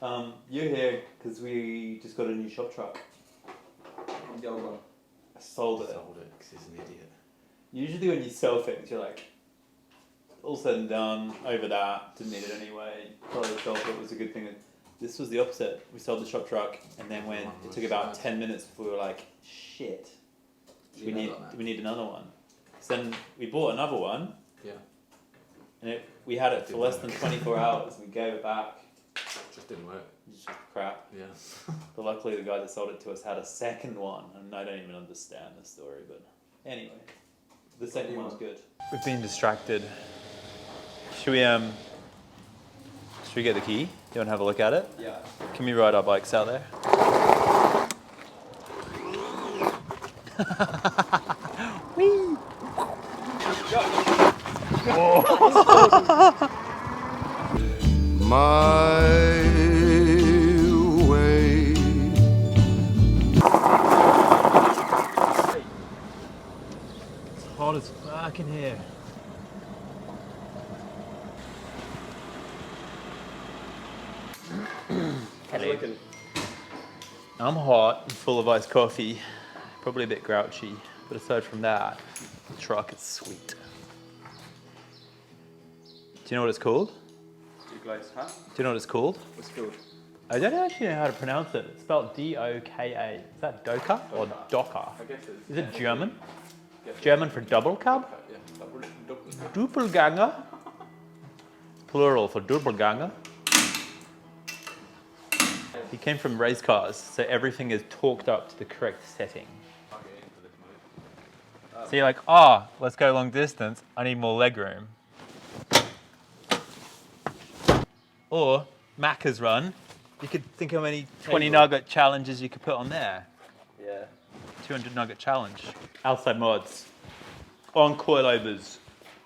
You're here because we just got a new shop truck. The old one. I sold it. Sold it because he's an idiot. Usually when you sell things, you're like, all said and done, over that, didn't need it anyway, probably felt it was a good thing. This was the opposite. We sold the shop truck, and then when it took about 10 minutes before we were like, shit, we need another one. So then we bought another one. Yeah. And we had it for less than 24 hours. We gave it back. Just didn't work. It's just crap. Yeah. But luckily the guy that sold it to us had a second one, and I don't even understand the story, but anyway, the second one's good. We've been distracted. Should we get the key? Do you want to have a look at it? Yeah. Can we ride our bikes out there? Whee! My way. It's hot as fuck in here. Hello. I'm hot and full of iced coffee, probably a bit grouchy, but aside from that, the truck is sweet. Do you know what it's called? Do you know what it's called? What's it called? I don't actually know how to pronounce it. It's spelled D-O-K-A. Is that Doka or Docker? I guess it's. Is it German? German for double cab? Yeah. Doppelganger? Plural for Doppelganger. He came from race cars, so everything is torqued up to the correct setting. So you're like, let's go long distance. I need more legroom. Or Macca's run. You could think how many 20 nugget challenges you could put on there. Yeah. 200 nugget challenge. Outside mods. On coilovers.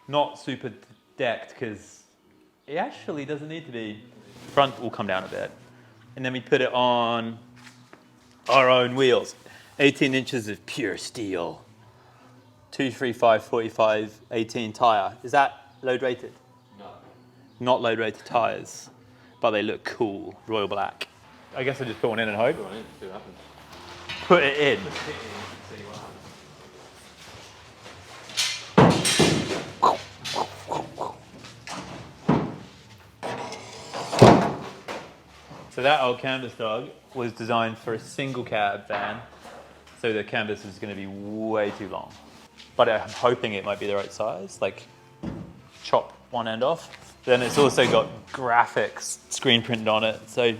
Not super decked because it actually doesn't need to be. Front will come down a bit. And then we put it on our own wheels. 18 inches of pure steel. 235 45 18 tire. Is that load rated? No. Not load rated tires, but they look cool. Royal black. I guess I just put one in and hope. Go on in, see what happens. Put it in. See what happens. So that old canvas dog was designed for a single cab van, so the canvas is going to be way too long. But I'm hoping it might be the right size, like chop one end off. Then it's also got graphics screen printed on it, so it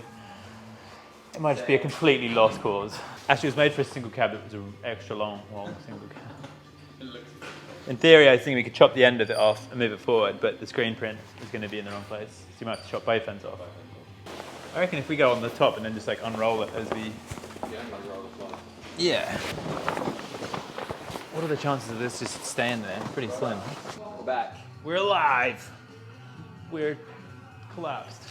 might just be a completely lost cause. Actually, it was made for a single cab. It was an extra long single cab. In theory, I think we could chop the end of it off and move it forward, but the screen print is going to be in the wrong place, so you might have to chop both ends off. I reckon if we go on the top and then just like unroll it as we... Yeah, like roll the fly. Yeah. What are the chances of this just staying there? Pretty slim. We're back. We're alive. We're collapsed.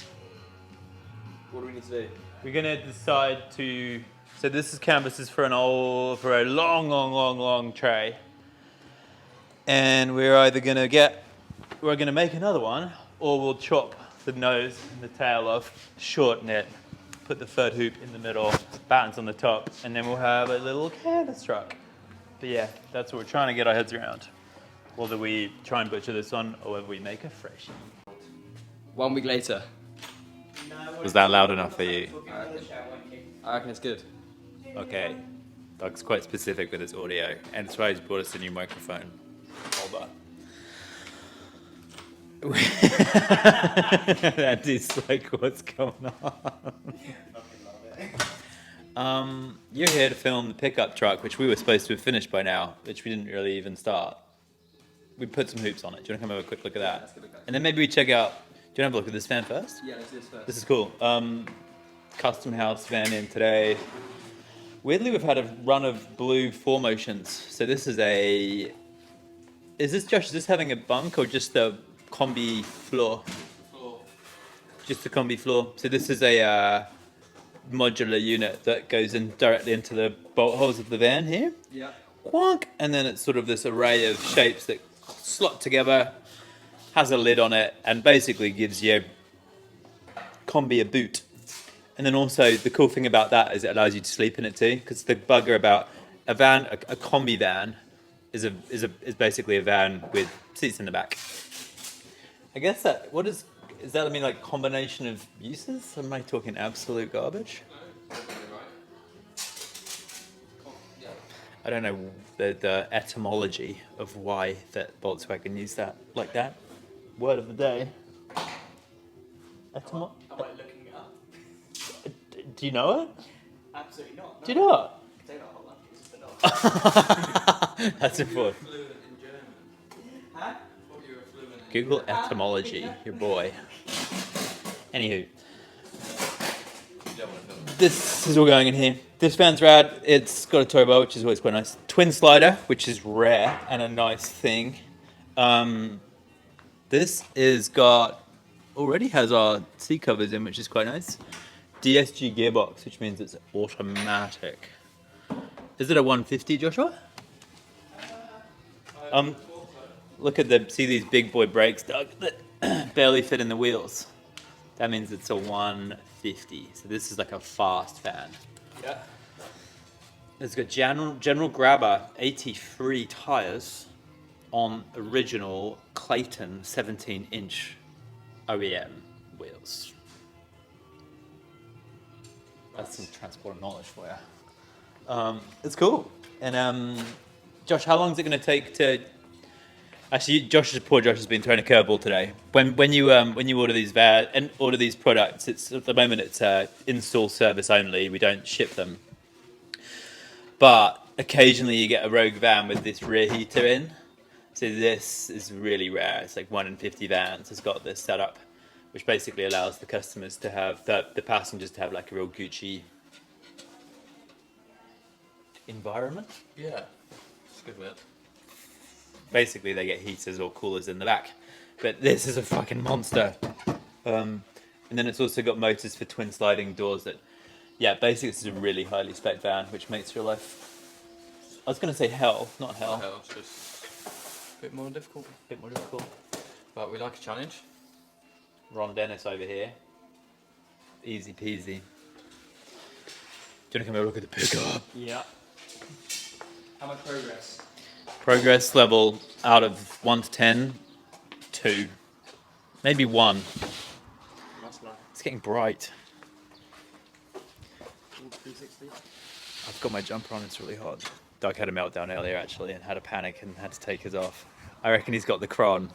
What do we need to do? We're gonna decide to... So this is canvases for a long tray. And we're either gonna make another one, or we'll chop the nose and the tail off, shorten it, put the third hoop in the middle, battens on the top, and then we'll have a little canvas truck. But yeah, that's what we're trying to get our heads around. Whether we try and butcher this one, or whether we make a freshie. 1 week later. Was that loud enough for you? I reckon it's good. Okay. Doug's quite specific with his audio, and that's why he's brought us a new microphone holder. That is like, what's going on? You're here to film the pickup truck, which we were supposed to have finished by now, which we didn't really even start. We put some hoops on it. Do you want to come have a quick look at that? let's go look at it. And then maybe we check out. Do you want to have a look at this van first? Yeah, let's do this first. This is cool. Custom house van in today. Weirdly, we've had a run of blue 4Motions. So this is a... Is this, Josh, is this having a bunk or just a combi floor? Just a combi floor. So this is a modular unit that goes in directly into the bolt holes of the van here. Yeah. Quonk! And then it's sort of this array of shapes that slot together, has a lid on it, and basically gives you combi a boot. And then also the cool thing about that is it allows you to sleep in it too. Because the bugger about a van, a combi van, is basically a van with seats in the back. I guess that does that mean like combination of uses? Am I talking absolute garbage? I don't know the etymology of why that Volkswagen used that like that. Word of the day. Am I looking it up? Do you know it? Absolutely not. Do you know it? Say not hold on. It's just not. That's important. Fluent in German. Huh? Thought you were fluent in Google etymology, your boy. Anywho, this is all going in here. This van's rad. It's got a turbo, which is always quite nice. Twin slider, which is rare and a nice thing. This already has our seat covers in, which is quite nice. DSG gearbox, which means it's automatic. Is it a 150, Joshua? Look at see these big boy brakes, Doug, that barely fit in the wheels. That means it's a 150. So this is like a fast van. Yeah. It's got General Grabber 83 tires on original Clayton 17-inch OEM wheels. That's some transport knowledge for you. It's cool. And Josh, how long is it going to take to? Actually, poor Josh has been thrown a curveball today. When you order these order these products, it's at the moment it's install service only. We don't ship them. But occasionally you get a Rogue van with this rear heater in. So this is really rare. It's like 1 in 50 vans has got this setup, which basically allows the customers to have the passengers to have like a real Gucci environment. Yeah. It's a good word. Basically, they get heaters or coolers in the back, but this is a fucking monster. And then it's also got motors for twin sliding doors. Basically, this is a really highly spec van, which makes your life. I was going to say hell, not hell. Hell, it's just a bit more difficult. Bit more difficult. But we like a challenge. Ron Dennis over here. Easy peasy. Do you want to come have a look at the pickup? Yeah. How much progress? Progress level out of 1 to 10, 2. Maybe 1. That's nice. It's getting bright. 360. I've got my jumper on, it's really hot. Doug had a meltdown earlier actually and had a panic and had to take his off. I reckon he's got the cron.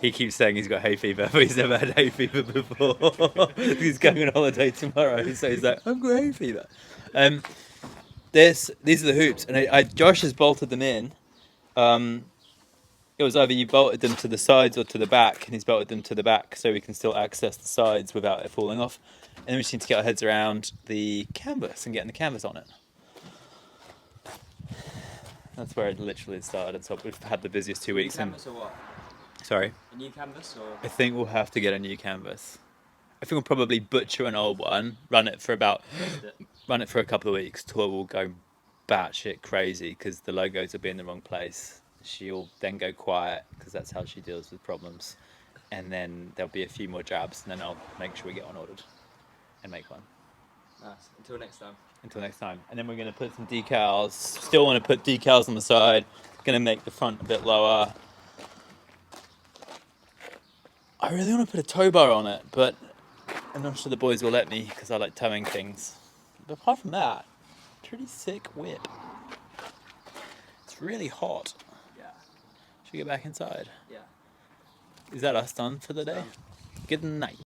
He keeps saying he's got hay fever, but he's never had hay fever before. He's going on holiday tomorrow, so he's like, I've got hay fever. These are the hoops, and Josh has bolted them in. It was either you bolted them to the sides or to the back, and he's bolted them to the back so we can still access the sides without it falling off. And then we just need to get our heads around the canvas and getting the canvas on it. That's where it literally started. So we've had the busiest 2 weeks. Canvas or what? Sorry? A new canvas or? I think we'll have to get a new canvas. I think we'll probably butcher an old one, run it for a couple of weeks till it will go batshit crazy because the logos will be in the wrong place. She'll then go quiet because that's how she deals with problems. And then there'll be a few more jabs, and then I'll make sure we get one ordered and make one. Nice. Until next time. Until next time. And then we're going to put some decals. Still want to put decals on the side. Going to make the front a bit lower. I really want to put a tow bar on it, but I'm not sure the boys will let me because I like towing things. But apart from that, pretty sick whip. It's really hot. Yeah. Should we get back inside? Yeah. Is that us done for the day? Good night.